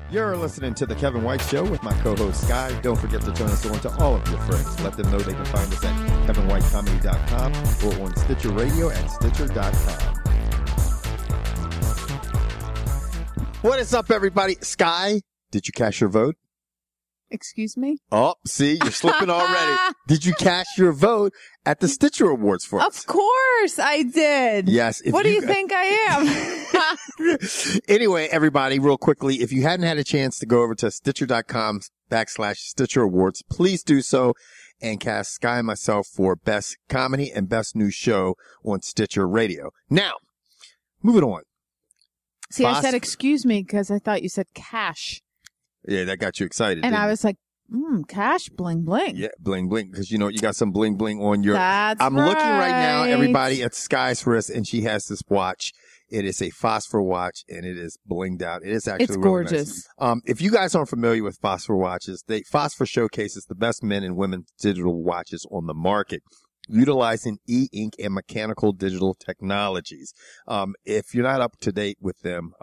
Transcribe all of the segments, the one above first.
You're listening to The Kevin White Show with my co-host, Sky. Don't forget to turn us on to all of your friends. Let them know they can find us at kevinwhitecomedy.com or on Stitcher Radio at Stitcher.com. What is up, everybody? Sky, did you cast your vote? Excuse me? Oh, see, you're slipping already. Did you cast your vote at the Stitcher Awards for us? Of course I did. Yes. What do you think I am? Anyway, everybody, real quickly, if you hadn't had a chance to go over to Stitcher.com/Stitcher Awards, please do so and cast Sky and myself for Best Comedy and Best New Show on Stitcher Radio. Now, moving on. See, I said excuse me because I thought you said cash. Yeah, that got you excited. And I was like, cash, bling, bling. Yeah, bling, bling. Because, you know, you got some bling, bling on your... That's I'm looking right now, everybody, at Sky's wrist, and she has this watch. It is a phosphor watch, and it is blinged out. It is actually it's really gorgeous. Nice. If you guys aren't familiar with phosphor watches, Phosphor showcases the best men and women digital watches on the market, utilizing e-ink and mechanical digital technologies. If you're not up to date with them,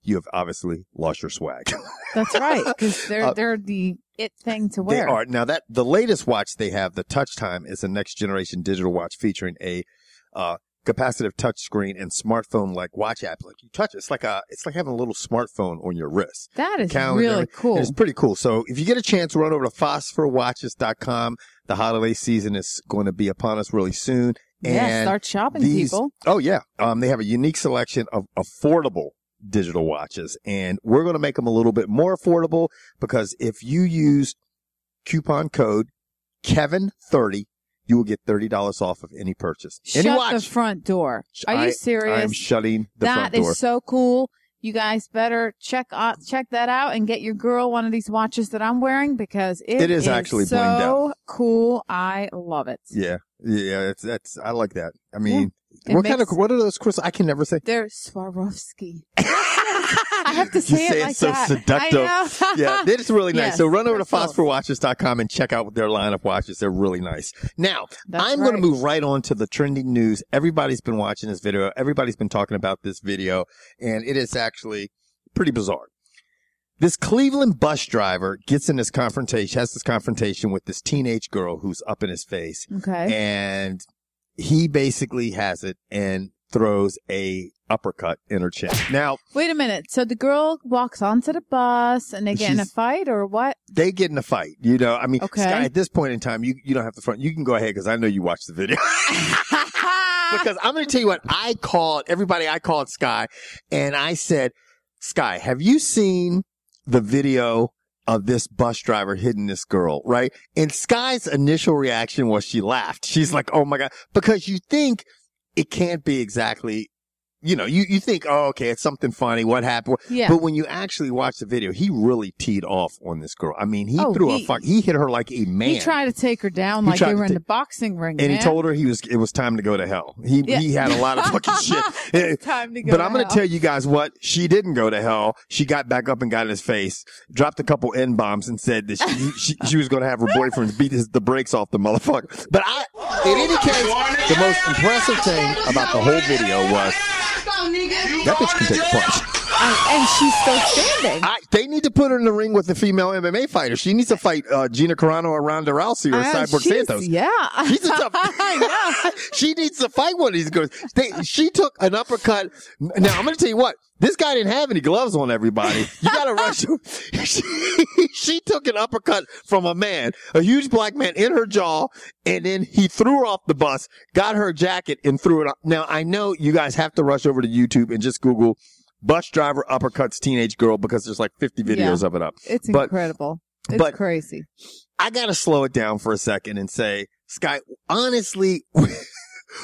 you have obviously lost your swag. That's right, because they're the it thing to wear. They are. Now, the latest watch they have, the Touch Time, is a next generation digital watch featuring a capacitive touch screen and smartphone like watch app. Like you touch it, it's like having a little smartphone on your wrist. That is really cool. It's pretty cool. So if you get a chance, run over to phosphorwatches.com. The holiday season is going to be upon us really soon. Yeah, start shopping, people. Oh yeah. They have a unique selection of affordable digital watches, and we're going to make them a little bit more affordable because if you use coupon code Kevin30, you will get $30 off of any purchase. Shut the front door. Are you serious? I am shutting the front door. That is so cool. You guys better check that out and get your girl one of these watches that I'm wearing because it is actually so blinged out. Cool. I love it. Yeah. Yeah. I like that. I mean, what are those crystals? I can never say. They're Swarovski. I have to say it like so that. Seductive. Yeah, they're just really nice. Yes, so run over to phosphorwatches.com and check out their line of watches. They're really nice. Now, I'm going to move right on to the trending news. Everybody's been watching this video. Everybody's been talking about this video, and it is actually pretty bizarre. This Cleveland bus driver has this confrontation with this teenage girl who's up in his face. Okay. And he basically has it and throws a uppercut in her chin. Now, wait a minute. So the girl walks onto the bus and they get in a fight or what? They get in a fight. You know, I mean, okay. Sky, at this point in time, you don't have to front. You can go ahead because I know you watched the video. Because I'm going to tell you what, I called Sky and I said, Sky, have you seen the video of this bus driver hitting this girl, right? And Sky's initial reaction was she laughed. She's like, oh my God, because you think it can't be exactly, you know, you think, oh, okay, it's something funny. What happened? Yeah. But when you actually watch the video, he really teed off on this girl. I mean, he hit her like a man. He tried to take her down like they were in the boxing ring. And he told her it was time to go to hell. He had a lot of fucking shit. It's time to go But I'm going to tell you guys what, she didn't go to hell. She got back up and got in his face, dropped a couple N-bombs and said that she was going to have her boyfriend beat the brakes off the motherfucker. But in any case, the most impressive thing about the whole video was that bitch can take a punch. And she's still standing. They need to put her in the ring with the female MMA fighter. She needs to fight Gina Carano or Ronda Rousey or Cyborg Santos. Yeah. She's a tough. I know. She needs to fight one of these girls. She took an uppercut. Now, I'm going to tell you what. This guy didn't have any gloves on, everybody. You got to rush her. She took an uppercut from a man, a huge black man, in her jaw, and then he threw her off the bus, got her jacket, and threw it up. Now, I know you guys have to rush over to YouTube and just Google bus driver uppercuts teenage girl because there's like 50 videos of it up. It's incredible. It's crazy. I got to slow it down for a second and say, Sky, honestly,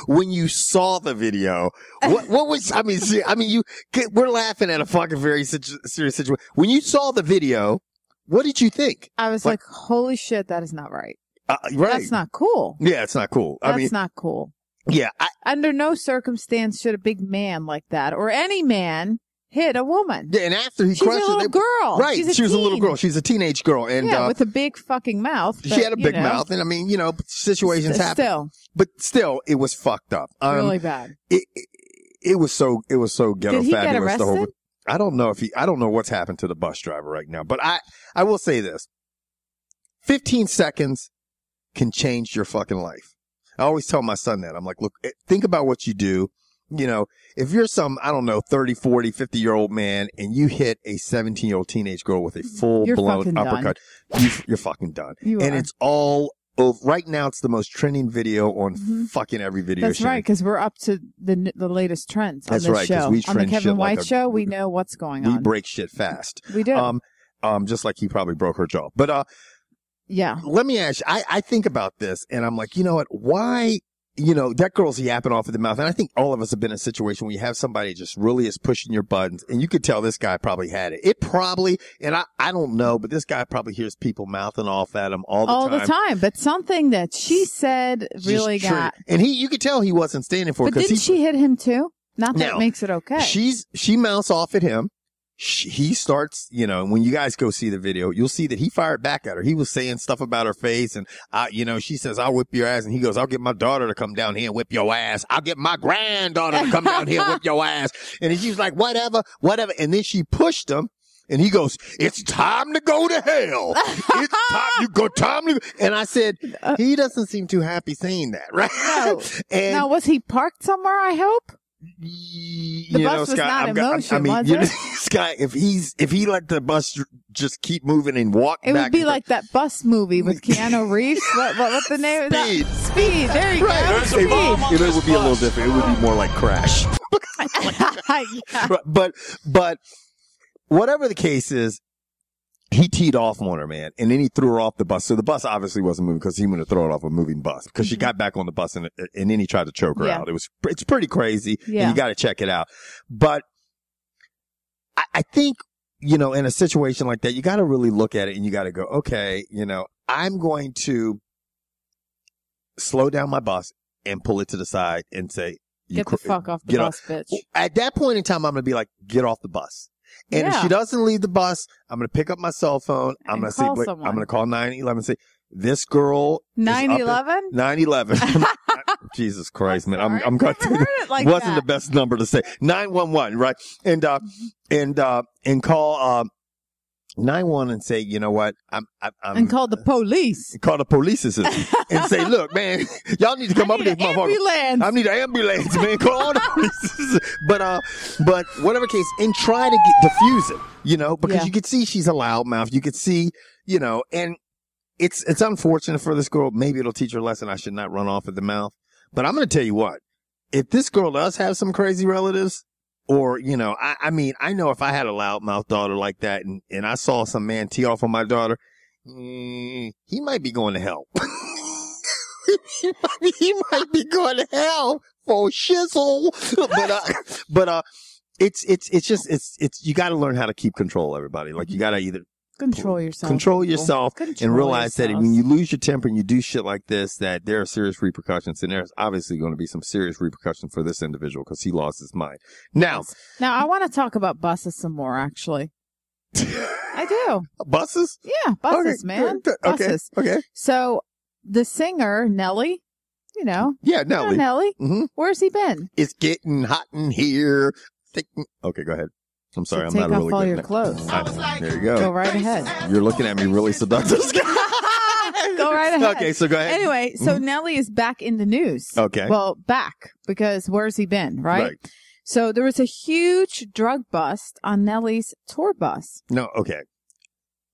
when you saw the video, what was, we're laughing at a fucking very serious situation. When you saw the video, what did you think? I was like, holy shit, that is not right. Right. That's not cool. Yeah, it's not cool. That's not cool. Yeah. Under no circumstance should a big man like that or any man hit a woman. Yeah, and after he crushed her. She's a little girl. Right. She was a little girl. She's a teenage girl. And, with a big fucking mouth. She had a big mouth. And I mean, situations happen. But still, it was fucked up. Really bad. It was so ghetto fabulous. Did he get arrested? I don't know what's happened to the bus driver right now, but I will say this. 15 seconds can change your fucking life. I always tell my son that. I'm like, look, think about what you do. You know, if you're some, I don't know, 30, 40, 50-year-old man and you hit a 17-year-old teenage girl with a full-blown uppercut, you're fucking done. And it's all over. Right now, it's the most trending video on fucking every video. That's right, because we're up to the latest trends on this show. We on the Kevin White show, we know what's going on. We break shit fast. We do. Just like he probably broke her jaw. But yeah. Let me ask you, I think about this and I'm like, you know what? Why, you know, that girl's yapping off at the mouth. And I think all of us have been in a situation where you have somebody just really is pushing your buttons and you could tell this guy probably had it. It probably, and I don't know, but this guy probably hears people mouthing off at him all the time. But something that she said really got. And you could tell he wasn't standing for it. But didn't she hit him too? Not that makes it okay. She mouths off at him. He starts, you know, when you guys go see the video, you'll see that he fired back at her. He was saying stuff about her face and, you know, she says, I'll whip your ass. And he goes, I'll get my daughter to come down here and whip your ass. I'll get my granddaughter to come down here and whip your ass. And she's like, whatever. And then she pushed him and he goes, it's time to go to hell. It's time to go. And I said, he doesn't seem too happy saying that, right? No. Now, was he parked somewhere, I hope? The bus was not in motion, was it? Sky, if he let the bus just keep moving and walk back. It would be like that bus movie with Keanu Reeves. What's the name of that? Speed. There you go. Speed. It would be a little different. It would be more like Crash. Yeah. But whatever the case is, he teed off on her, man, and then he threw her off the bus. So the bus obviously wasn't moving because he wanted to throw it off a moving bus because she got back on the bus and then he tried to choke her out. It's pretty crazy. Yeah. And you got to check it out. But I think, you know, in a situation like that, you got to really look at it and you got to go, okay, you know, I'm going to slow down my bus and pull it to the side and say, get the fuck off the bus, bitch. At that point in time, I'm going to be like, get off the bus. And if she doesn't leave the bus, I'm going to pick up my cell phone. I'm going to say, I'm going to call 911 and say, this girl. 911? 911. Jesus Christ, man. I'm going to like wasn't the best number to say. 911, right? And call, 911 and say, you know what? And call the police. Call the police and say, look, man, y'all need to come up with this motherfucker. I need an ambulance, man. Call all the police. But whatever case, and try to diffuse it, you know, because you could see she's a loudmouth. You could see, you know, and it's unfortunate for this girl. Maybe it'll teach her a lesson. I should not run off at the mouth. But I'm going to tell you what, if this girl does have some crazy relatives, or, you know, I mean, I know if I had a loudmouth daughter like that and I saw some man tee off on my daughter, he might be going to hell. he might be going to hell for shizzle. But it's just, you got to learn how to keep control, everybody. Like, you got to either control yourself and realize that when you lose your temper and you do shit like this, that there are serious repercussions, and there's obviously going to be some serious repercussions for this individual because he lost his mind. Now I want to talk about buses some more, actually. I do. Buses? Yeah, buses, okay, man. Buses. Okay. So the singer, Nelly, you know. Yeah, Nelly. You know Nelly. Mm-hmm. Where's he been? It's getting hot in here. Okay, go ahead. I'm sorry, I'm not really good. Take off all your clothes. There you go. Go right ahead. You're looking at me really seductive. Go right ahead. Okay, so go ahead. Anyway, so Nelly is back in the news. Okay. Well, back, because where's he been, right? So there was a huge drug bust on Nelly's tour bus. No, okay.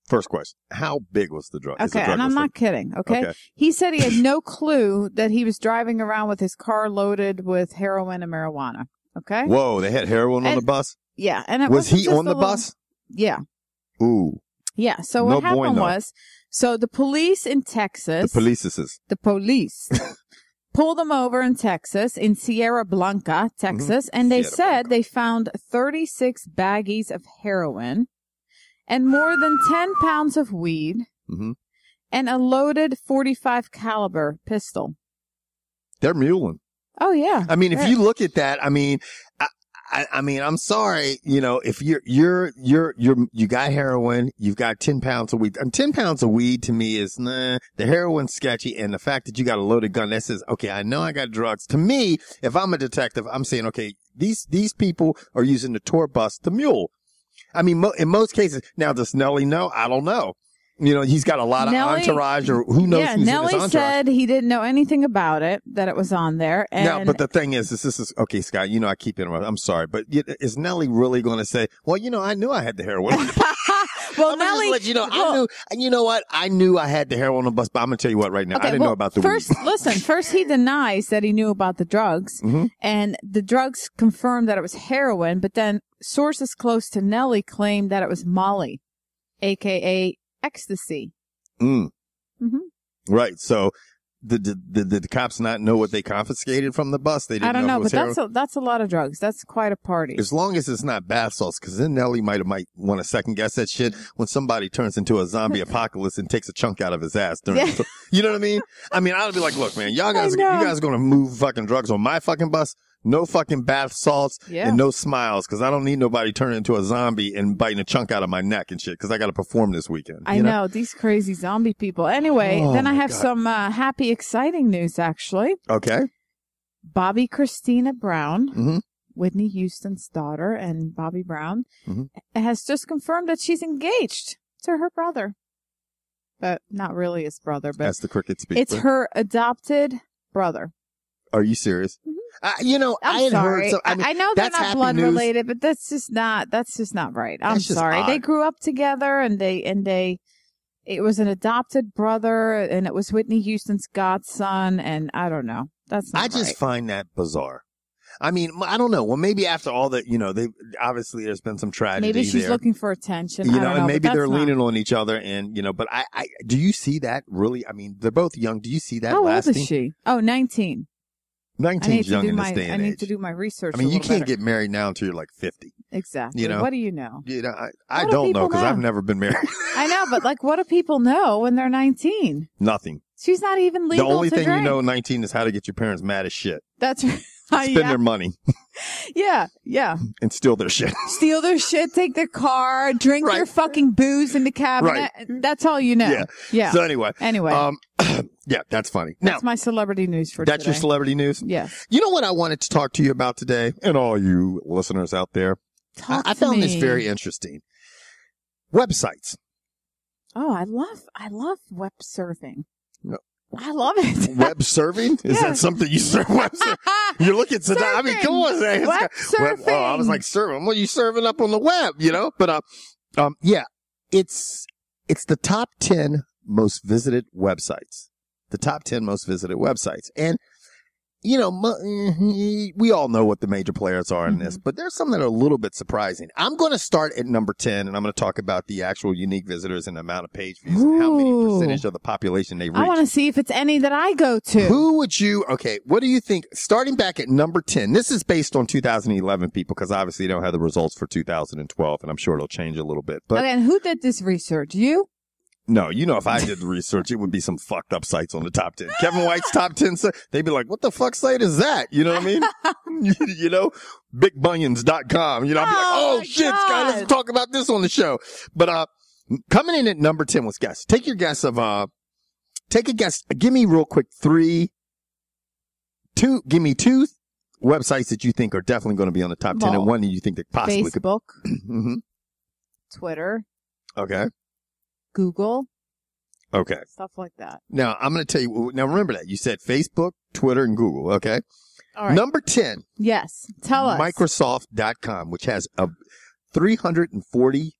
First question. How big was the drug? Okay, and I'm not kidding, okay? He said he had no clue that he was driving around with his car loaded with heroin and marijuana, okay? Whoa, they had heroin on the bus? Yeah. And was he on the bus? Yeah. Ooh. Yeah. So what happened was, so the police in Texas. The police pulled them over in Texas, in Sierra Blanca, Texas, and they said they found 36 baggies of heroin and more than 10 pounds of weed and a loaded .45 caliber pistol. They're muling. Oh yeah. I mean, if you look at that, I mean, I'm sorry, you know, if you got heroin, you've got 10 pounds of weed. And 10 pounds of weed to me is, the heroin's sketchy. And the fact that you got a loaded gun that says, okay, I know I got drugs. To me, if I'm a detective, I'm saying, okay, these people are using the tour bus to mule. I mean, in most cases, now does Nelly know? I don't know. You know, he's got a lot of entourage, or who knows who's Nelly in his entourage. said he didn't know anything about it, that it was on there. And now, but the thing is, this is, okay, Scott, you know, I keep interrupting. I'm sorry, but is Nelly really going to say, well, you know, I knew I had the heroin. well, I'm Nelly, just let you know, I knew, and you know what? I knew I had the heroin on the bus, but I'm going to tell you what right now. I didn't know about the weed. Listen, first he denies that he knew about the drugs, and the drugs confirmed that it was heroin, but then sources close to Nelly claimed that it was Molly, a.k.a. ecstasy. Right. So did the cops not know what they confiscated from the bus? They didn't I don't know, but that's a lot of drugs. That's quite a party. As long as it's not bath salts, because then Nelly might want to second guess that shit when somebody turns into a zombie apocalypse and takes a chunk out of his ass. You know what I mean? I mean, I'd be like, look, man, you guys are going to move fucking drugs on my fucking bus. No fucking bath salts and no smiles, because I don't need nobody turning into a zombie and biting a chunk out of my neck and shit, because I got to perform this weekend. I know, these crazy zombie people. Anyway, then I have some happy, exciting news, actually. Okay. Bobby Christina Brown, Whitney Houston's daughter, and Bobby Brown has just confirmed that she's engaged to her brother. But not really his brother, but that's the cricket speak. It's her adopted brother. Are you serious? You know, I had heard. I know they're not blood related, but that's just not right. I'm sorry. Odd. They grew up together, and it was an adopted brother, and it was Whitney Houston's godson, and I don't know. That's not I just find that bizarre. I mean, I don't know. Well, maybe after all that, you know, obviously there's been some tragedy. Maybe she's looking for attention. You know, and maybe they're leaning on each other, and you know. But I do you see that really? I mean, they're both young. Do you see that? How old is she? Oh, 19. 19's young in this day and age. I need to do my research. I mean, you can't get married now until you're like 50. Exactly. You know? What do you know? You know, I don't know because I've never been married. I know, but like, what do people know when they're 19? Nothing. She's not even legal. The only to thing drink. you know at 19 is how to get your parents mad as shit. That's right. Spend their money. Yeah. And steal their shit. Steal their shit, take their car, drink their fucking booze in the cabinet. Right. That's all you know. Yeah. So anyway. Yeah, that's funny. That's my celebrity news for today. That's your celebrity news? Yes. You know what I wanted to talk to you about today? And all you listeners out there. I found this very interesting. Websites. Oh, I love web surfing. No. I love it. Web serving? Is that something you serve? Web You're looking to that. I mean, come on. Web surfing. Oh, I was like, serving. What are you serving up on the web, you know? But, yeah, it's the top 10 most visited websites. The top 10 most visited websites. And, you know, we all know what the major players are in this, but there's some that are a little bit surprising. I'm going to start at number 10, and I'm going to talk about the actual unique visitors and the amount of page views and how many percentage of the population they reach. I want to see if it's any that I go to. Okay, what do you think? Starting back at number 10, this is based on 2011 people, because obviously they don't have the results for 2012, and I'm sure it'll change a little bit. But okay, and who did this research? You? No, you know, if I did the research, it would be some fucked up sites on the top 10. Kevin White's top 10, they'd be like, what the fuck site is that? You know what I mean? You know, bigbunions.com. You know, I'd be like, oh shit, Scott, let's talk about this on the show. But, coming in at number 10 was guess. Take your guess of, take a guess. Give me real quick give me two websites that you think are definitely going to be on the top 10 and one that you think that possibly Facebook, could. Twitter. Okay. Google. Okay. Stuff like that. Now, I'm going to tell you, now remember that. You said Facebook, Twitter, and Google, okay? All right. Number 10. Yes. Tell us. Microsoft.com, which has 340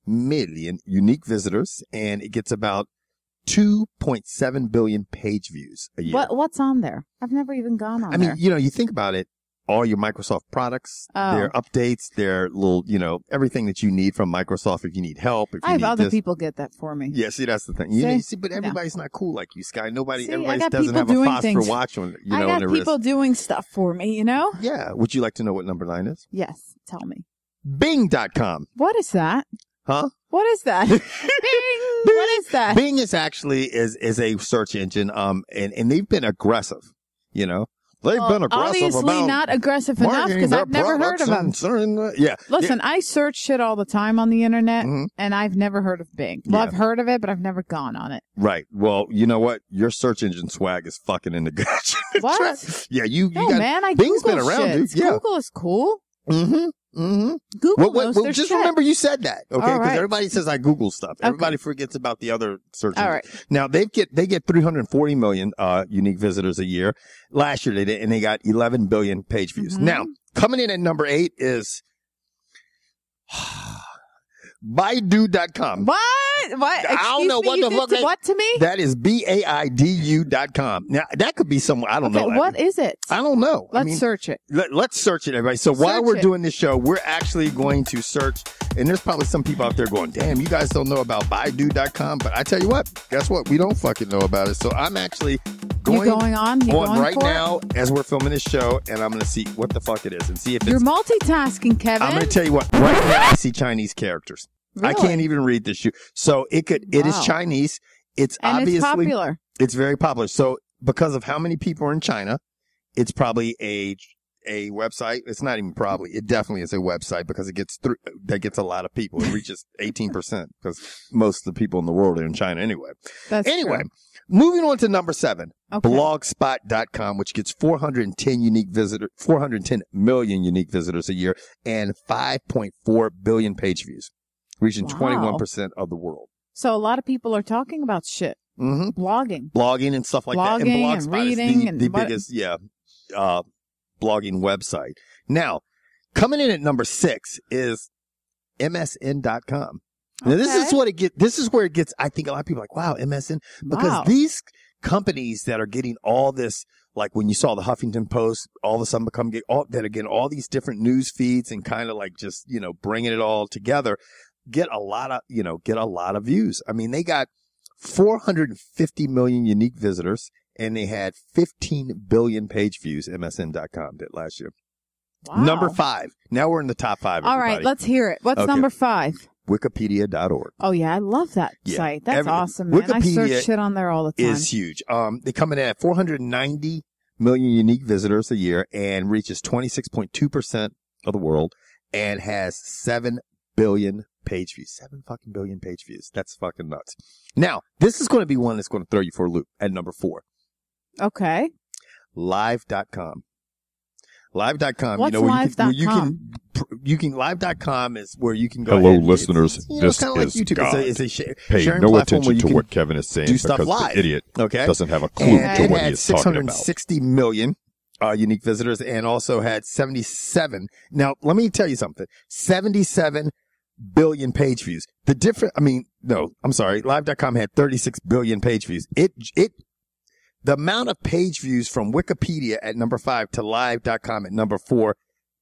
million unique visitors, and it gets about 2.7 billion page views a year. What's on there? I've never even gone on there. I mean, you know, you think about it. All your Microsoft products, their updates, their little, you know, everything that you need from Microsoft if you need help. If you I have need other people get that for me. Yeah, see, that's the thing. You see, but everybody's not cool like you, Sky. Everybody doesn't have a phosphor watch on, you know, I got people doing stuff for me, you know? Yeah. Would you like to know what number 9 is? Yes. Tell me. Bing.com. What is that? Huh? What is that? Bing. What is that? Bing is actually is a search engine, and they've been aggressive, you know. They've been aggressive obviously about not aggressive enough because I've never heard of them. Yeah. Listen, I search shit all the time on the internet, and I've never heard of Bing. Well, I've heard of it, but I've never gone on it. Right. Well, you know what? Your search engine swag is fucking in the gut. What? Yeah, you no, got, man, I Bing's Google been around, shit. dude. Yeah. Google is cool. Mm-hmm. Mm-hmm. Google knows their just shit. remember you said that, okay? Because right. everybody says I Google stuff. Everybody forgets about the other search engines. All right. Now they get 340 million unique visitors a year. Last year they did, and they got 11 billion page views. Mm-hmm. Now coming in at number 8 is Baidu.com. What? What? I don't know what the fuck. What to me? That is BAIDU.com. Now that could be someone I don't know. What is it? I don't know. Let's search it. Let's search it, everybody. So while we're doing this show, we're actually going to search, and there's probably some people out there going, "Damn, you guys don't know about Baidu.com." But I tell you what, guess what? We don't fucking know about it. So I'm actually going on right now as we're filming this show, and I'm going to see what the fuck it is and see if you're multitasking, Kevin. I'm going to tell you what. Right now, I see Chinese characters. Really? I can't even read this. So it is Chinese. It's obviously it's popular. It's very popular. So because of how many people are in China, it's probably a website. It's not even probably. It definitely is a website because it gets a lot of people. It reaches 18% because most of the people in the world are in China anyway. Anyway, moving on to number 7, blogspot.com, which gets 410 million unique visitors a year and 5.4 billion page views, reaching 21% of the world. So a lot of people are talking about shit. Mm-hmm. Blogging and stuff like that. And Blogspot is the biggest, blogging website. Now, coming in at number 6 is MSN.com. Now, this is where it gets, I think a lot of people are like, wow, MSN, because these companies that are getting all this, like when you saw the Huffington Post, all of a sudden that are getting all these different news feeds and kind of like just, bringing it all together, get a lot of views. I mean, they got 450 million unique visitors and they had 15 billion page views. MSN.com did last year. Wow. Number 5. Now we're in the top 5. All right, let's hear it. What's number 5? Wikipedia.org. Oh yeah, I love that site. That's awesome, man. I search shit on there all the time. Is huge. They come in at 490 million unique visitors a year and reaches 26.2% of the world and has 7 billion page views. 7 fucking billion page views. That's fucking nuts. Now, this is going to be one that's going to throw you for a loop at number 4. Okay. Live.com. Live.com. What's live.com? Live.com is where you can go. Hello, listeners. This kind of like is YouTube. God. It's a Pay sharing no platform attention to what Kevin is saying do stuff because live. the idiot doesn't have a clue and to it what had he is talking about. 660 million unique visitors and also had 77. Now, let me tell you something. 77 billion page views. Live.com had 36 billion page views. The amount of page views from Wikipedia at number 5 to live.com at number 4,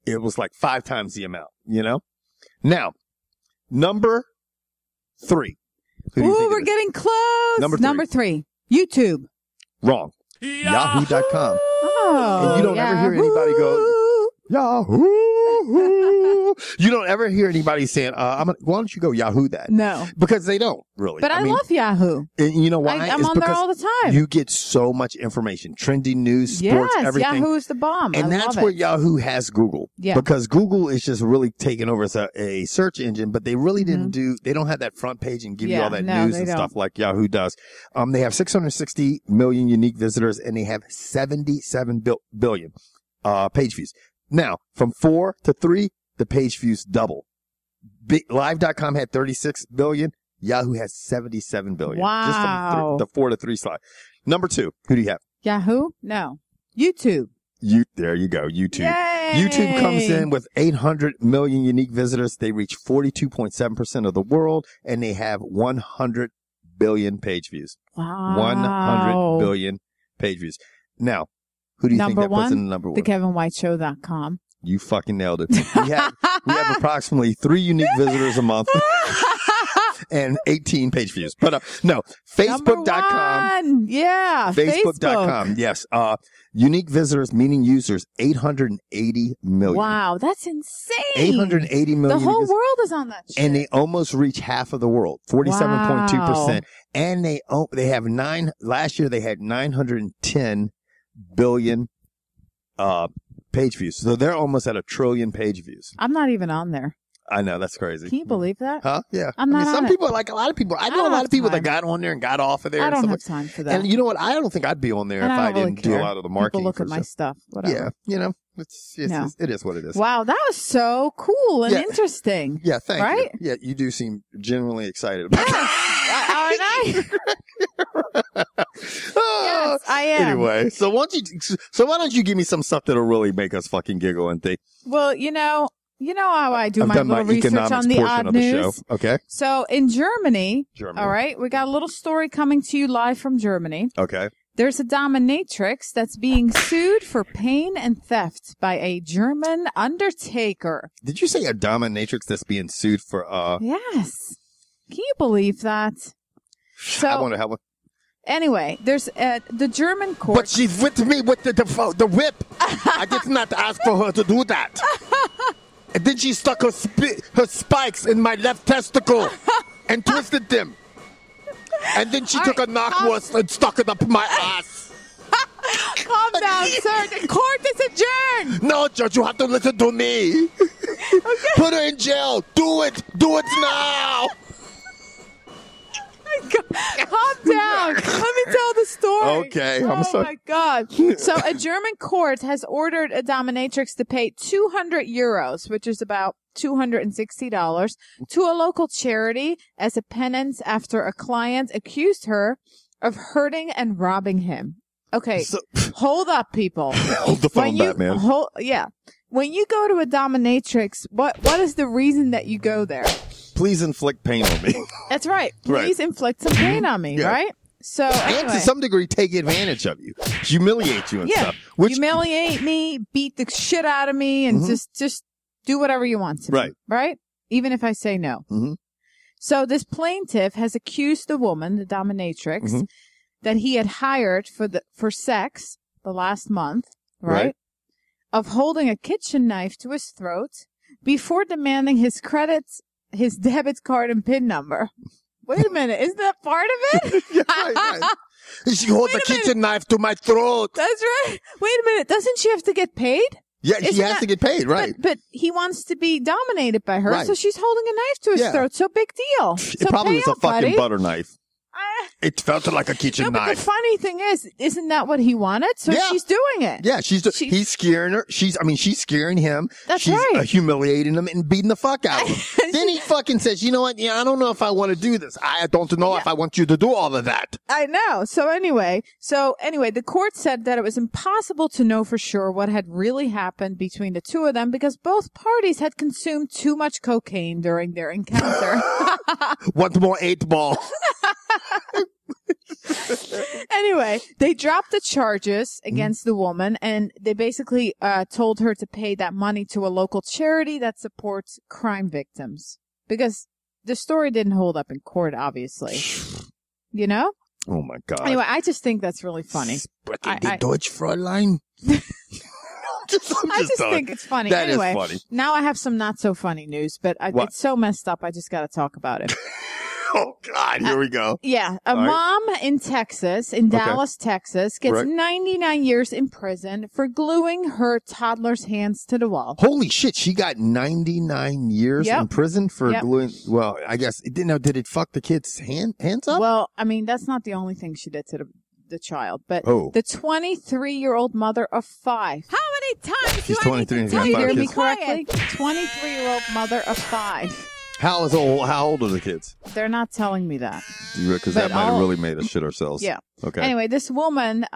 it was like 5 times the amount, Now, number 3. Ooh, we're getting close. Number 3. YouTube. Wrong. Yahoo.com. Oh. And you don't ever hear anybody go, Yahoo. You don't ever hear anybody saying, why don't you go Yahoo that? No. Because they don't, really. But I love Yahoo. And you know why? I'm on there all the time. You get so much information. Trending news, sports, everything. Yahoo is the bomb. And that's where Yahoo has Google. Yeah. Because Google is just really taking over as a search engine, but they really they don't have that front page and give you all that news and stuff like Yahoo does. They have 660 million unique visitors and they have 77 billion page views. Now, from 4 to 3, the page views double. Live.com had 36 billion. Yahoo has 77 billion. Wow. Just from the 4 to 3 slide. Number 2, who do you have? Yahoo? No. YouTube. There you go. YouTube. Yay! YouTube comes in with 800 million unique visitors. They reach 42.7% of the world and they have 100 billion page views. Wow. 100 billion page views. Now, who do you think that puts in the number 1? TheKevinWhiteShow.com. You fucking nailed it. We have approximately 3 unique visitors a month and 18 page views. But no, Facebook.com. Yeah, Facebook.com. Yes. Unique visitors, meaning users, 880 million. Wow, that's insane. 880 million. The whole world is on that shit. And they almost reach half of the world, 47.2%. And they have last year they had 910 billion page views. So they're almost at 1 trillion page views. I'm not even on there. I know, that's crazy. Can you believe that? Huh? Yeah. I'm not on some it. people, like a lot of people, I know a don't lot have of people time. that got on there and got off of there. I and don't stuff have like- time for that. And you know what? I don't think I'd be on there if And I I don't really didn't do care. a lot of the marketing. People look for at my stuff. stuff. Whatever. Yeah, you know, No. it is what it is. Wow, that was so cool and Yeah. interesting. Yeah, thank Right? you. Yeah, you do seem genuinely excited about it. Aren't I? Oh, Yes, I am. Anyway, so why don't you give me some stuff that'll really make us fucking giggle and think? Well, you know how I do I've my done little research economics on the portion odd of the news. show. Okay. So in Germany, Germany. all right, we got a little story coming to you live from Germany. Okay. There's a dominatrix that's being sued for pain and theft by a German undertaker. Did you say a dominatrix that's being sued for? Yes. Can you believe that? So I wonder how. anyway, there's the German court. But she's with me with the whip. I did not ask for her to do that. And then she stuck her spikes in my left testicle and twisted them. And then she took a knockwurst and stuck it up my ass. Calm down, sir. The court is adjourned. No, Judge, you have to listen to me. Put her in jail. Do it. Do it now. Calm down. Let me tell the story. Okay, Oh I'm sorry. my God. So a German court has ordered a dominatrix to pay 200 euros, which is about $260, to a local charity as a penance after a client accused her of hurting and robbing him. Okay, So- hold up, people. Hold the phone, Batman. Yeah. When you go to a dominatrix, what is the reason that you go there? Please inflict pain on me. That's right. Right. Please inflict some pain on me, Yeah. right? So And anyway, to some degree, take advantage of you, humiliate you and yeah, stuff. Which, humiliate me, beat the shit out of me, and just do whatever you want to me, Right. right? Even if I say no. Mhm. So this plaintiff has accused the woman, the dominatrix, Mhm. that he had hired for sex the last month, right? Of holding a kitchen knife to his throat before demanding his credits, his debit card and PIN number. Wait a minute, isn't that part of it? Yeah, right. She hold the kitchen knife to my throat. That's right. Wait a minute, doesn't she have to get paid? Yeah, she Isn't has that- to get paid, right? But he wants to be dominated by her, Right. so she's holding a knife to his Yeah. throat. So big deal. It So probably pay was a up, fucking buddy. butter knife. Ah. It felt like a kitchen No, but the knife. funny thing is, isn't that what he wanted? So Yeah. she's doing it. Yeah, he's scaring her. She's scaring him. That's she's right. Humiliating him and beating the fuck out of him. Then he fucking says, you know what? Yeah, I don't know if I want to do this. I don't know if I want you to do all of that. I know. So anyway, the court said that it was impossible to know for sure what had really happened between the two of them because both parties had consumed too much cocaine during their encounter. Want more 8-ball? Anyway, they dropped the charges against the woman and they basically told her to pay that money to a local charity that supports crime victims because the story didn't hold up in court, obviously. You know? Oh my God. Anyway, I just think that's really funny. Sprechen die Deutsch, Fräulein? I just think it's funny. That is anyway, funny. now I have some not so funny news, but What? it's so messed up. I just got to talk about it. Oh God, here we go. Yeah, a All right. mom in Texas, in Dallas, Texas, gets Right. 99 years in prison for gluing her toddler's hands to the wall. Holy shit, she got 99 years Yep. in prison for Yep. gluing. Well, I guess it didn't know. Did it fuck the kid's hands up? Well, I mean, that's not the only thing she did to the child, but Oh. the 23-year-old mother of 5. How many times She's do I 23 need and to got tell You you five hear to me be kids. quiet? correctly? 23-year-old mother of 5. How old are the kids? They're not telling me that. Because But that might have all- really made us shit ourselves. Yeah. Okay. Anyway, this woman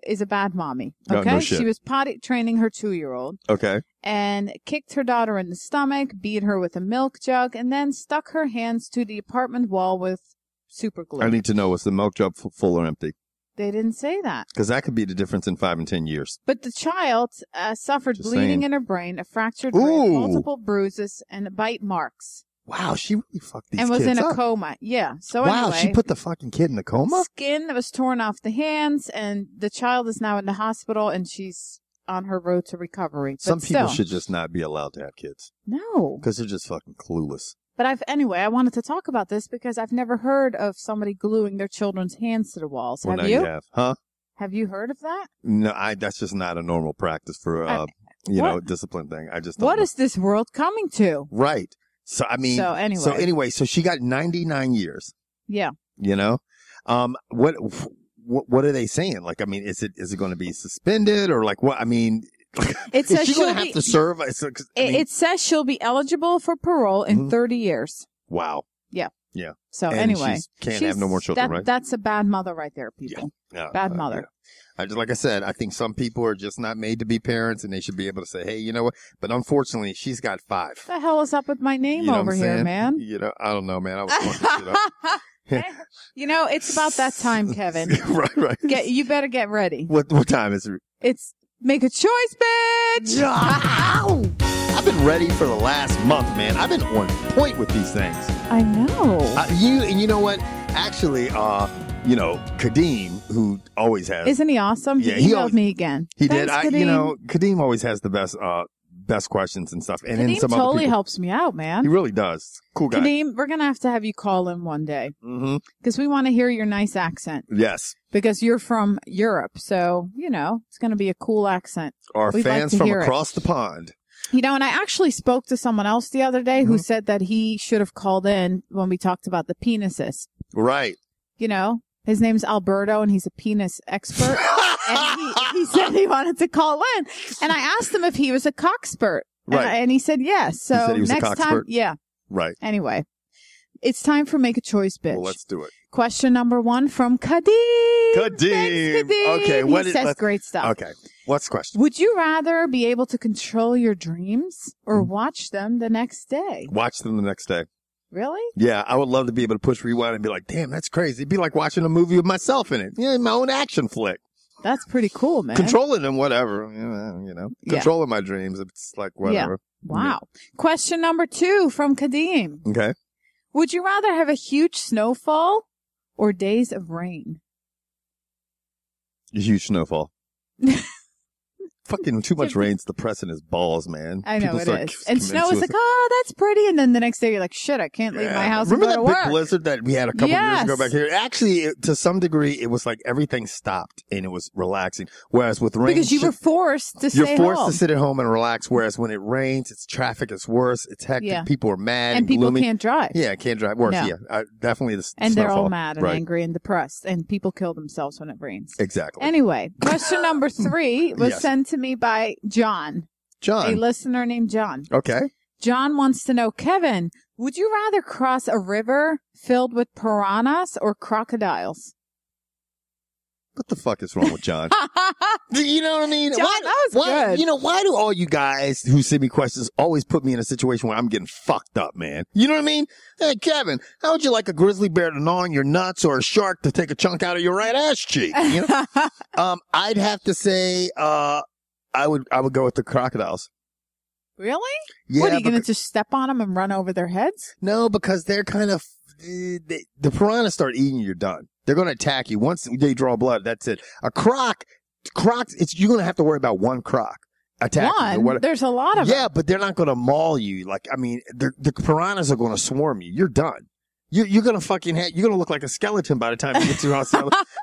is a bad mommy. No, Okay, no shit. she was potty training her 2-year-old Okay. and kicked her daughter in the stomach, beat her with a milk jug, and then stuck her hands to the apartment wall with super glue. I need to know, was the milk jug full or empty? They didn't say that. Because that could be the difference in 5 and 10 years. But the child suffered Just bleeding saying. in her brain, a fractured Ooh. rib, multiple bruises, and bite marks, Wow, she really fucked these and was kids in a up. coma. Yeah. So Wow, anyway, she put the fucking kid in a coma? skin was torn off the hands, and the child is now in the hospital, and she's on her road to recovery. But Some people still, should just not be allowed to have kids. No. Because they're just fucking clueless. But I wanted to talk about this because I've never heard of somebody gluing their children's hands to the walls. Well, Have now you? have. Huh? Have you heard of that? No, that's just not a normal practice for discipline thing. I just don't What know. is this world coming to? Right. So, I mean, so she got 99 years, Yeah. What are they saying? Like, I mean, is it going to be suspended or like what? I mean, it says she's going to have to serve. It says she'll be eligible for parole in 30 years. Wow. Yeah. Yeah. So and anyway, can't have no more children, right? That's a bad mother right there, people. Yeah. Bad mother. Yeah. Like I said, I think some people are just not made to be parents and they should be able to say, hey, you know what? But unfortunately, she's got 5. What the hell is up with my name over here, man? I don't don't know, man. I was fucking shit up. It's about that time, Kevin. Right. You better get ready. What time is it? It's make a choice, bitch! Ow! I've been ready for the last month, man. I've been on point with these things. I know. You know what? Actually, Kadeem, who always has. Isn't he awesome? Yeah, he emailed me again. He Thanks, did. Kadeem. Kadeem always has the best questions and stuff. And Kadeem some totally other people, helps me out, man. He really does. Cool guy. Kadeem, we're going to have you call in one day. Mm-hmm. Because we want to hear your nice accent. Yes. Because you're from Europe. So, it's going to be a cool accent. Our fans from across the pond. And I actually spoke to someone else the other day who said that he should have called in when we talked about the penises. Right. His name's Alberto and he's a penis expert. And he said he wanted to call in. And I asked him if he was a cockspert. Right. And he said yes. So he said he was next a time, cockspert? Right. Anyway, it's time for Make a Choice, bitch. Well, let's do it. Question number 1 from Kadeem. Kadeem. Thanks, Kadeem. Okay. He says great stuff. Okay. What's the question? Would you rather be able to control your dreams or watch them the next day? Watch them the next day. Really? Yeah, I would love to be able to push rewind and be like, damn, that's crazy. It'd be like watching a movie with myself in it. Yeah, my own action flick. That's pretty cool, man. Controlling them, whatever. Controlling my dreams. It's like whatever. Yeah. Wow. Yeah. Question number 2 from Kadeem. Okay. Would you rather have a huge snowfall or days of rain? A huge snowfall. Fucking too much rain's depressing as balls, man. I know it is. And snow is like, oh, that's pretty. And then the next day you're like, shit, I can't leave my house and go to work. Remember that big blizzard that we had a couple years ago back here? Actually, to some degree, it was like everything stopped and it was relaxing. Whereas with rain, because you were forced to stay home. You're forced to sit at home and relax. Whereas when it rains, it's traffic is worse. It's hectic. Yeah. People are mad and people gloomy. Can't drive. Yeah, can't drive. Worse. No. Yeah, definitely. And they're all mad and angry and depressed. And people kill themselves when it rains. Exactly. Anyway, question number 3 was sent to me by John. A listener named John. Okay. John wants to know, Kevin, would you rather cross a river filled with piranhas or crocodiles? What the fuck is wrong with John? You know what I mean? John, that was good. Why do all you guys who send me questions always put me in a situation where I'm getting fucked up, man? You know what I mean? Hey, Kevin, how would you like a grizzly bear to gnaw on your nuts or a shark to take a chunk out of your right ass cheek? You know? I'd have to say, I would go with the crocodiles. Really? Yeah. What, are you going to just step on them and run over their heads? No, because they're kind of, the piranhas start eating you, you're done. They're going to attack you. Once they draw blood, that's it. A croc, you're going to have to worry about one croc attacking you. There's a lot of them. Yeah, but they're not going to maul you. Like, I mean, the piranhas are going to swarm you. You're done. You're going to you're going to look like a skeleton by the time you get to your house.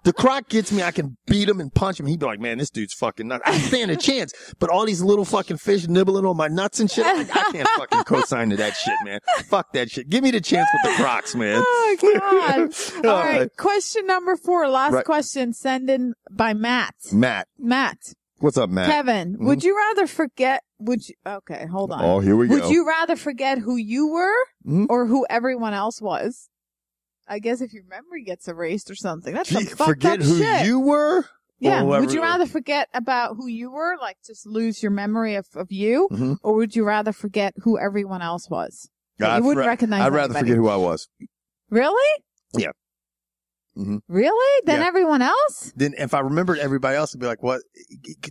The croc gets me. I can beat him and punch him. He'd be like, man, this dude's fucking nuts. I stand a chance. But all these little fucking fish nibbling on my nuts and shit, I can't fucking co-sign to that shit, man. Fuck that shit. Give me the chance with the crocs, man. Oh, God. All right. Question number 4. Last question. Send in by Matt. Matt. What's up, Matt? Kevin, would you rather forget, okay, hold on. Oh, here we go. Would you rather forget who you were or who everyone else was? I guess if your memory gets erased or something. That's some fucked forget up who shit. you were? Yeah. Would you rather forget about who you were, like just lose your memory of you? Mm-hmm. Or would you rather forget who everyone else was? You wouldn't recognize I'd rather forget who I was. Really? Yeah. Mm-hmm. Really? Than everyone else? Then if I remembered everybody else, I'd be like, what?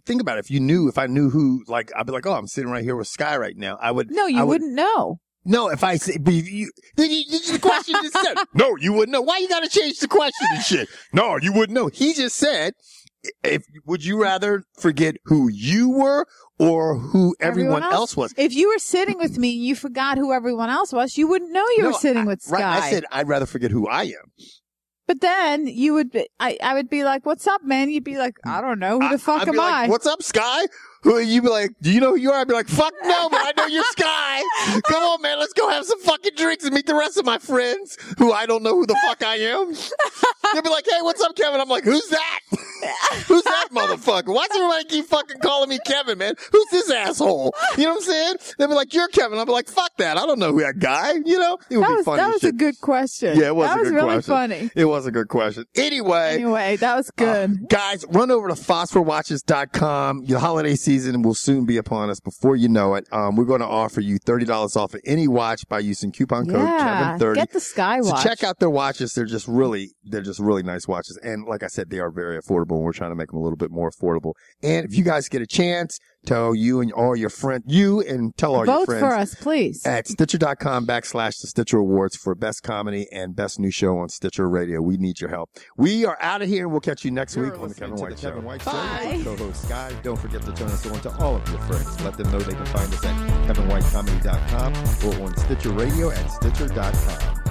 Think about it. If I knew who, like, I'd be like, oh, I'm sitting right here with Sky right now. No, you wouldn't know. No, if I say, the question just said, no, you wouldn't know. Why you gotta change the question and shit? No, you wouldn't know. He just said, would you rather forget who you were or who everyone else was? If you were sitting with me and you forgot who everyone else was, you wouldn't know you were sitting with Sky. Right, I said, I'd rather forget who I am. But then you would be, I would be like, what's up, man? You'd be like, I don't know. Who the fuck am I? Like, what's up, Sky? Who you be like, do you know who you are? I'd be like, fuck no, but I know you're Sky. Come on, man, let's go have some fucking drinks and meet the rest of my friends who I don't know who the fuck I am. They'll be like, hey, what's up, Kevin? I'm like, who's that? Who's that motherfucker? Why does everybody keep fucking calling me Kevin, man? Who's this asshole? You know what I'm saying? They'll be like, you're Kevin. I'll be like, fuck that. I don't know who that guy, you know? It would be funny. That was a good question. Yeah, it was a good really question. Funny. It was a good question. Anyway, that was good. Guys, run over to phosphorwatches.com. Your holiday season will soon be upon us before you know it. We're going to offer you $30 off of any watch by using coupon code Kevin30. Get the Sky watch. So check out their watches. They're just really nice watches. And like I said, they are very affordable. And we're trying to make them a little bit more affordable. And if you guys get a chance, tell you and all your friends, tell all your friends. Vote for us, please. At Stitcher.com/the Stitcher Awards for Best Comedy and Best New Show on Stitcher Radio. We need your help. We are out of here. We'll catch you next week on the Kevin White Show. Bye. Co-host Sky. Don't forget to turn us on to all of your friends. Let them know they can find us at KevinWhiteComedy.com or on Stitcher Radio at Stitcher.com.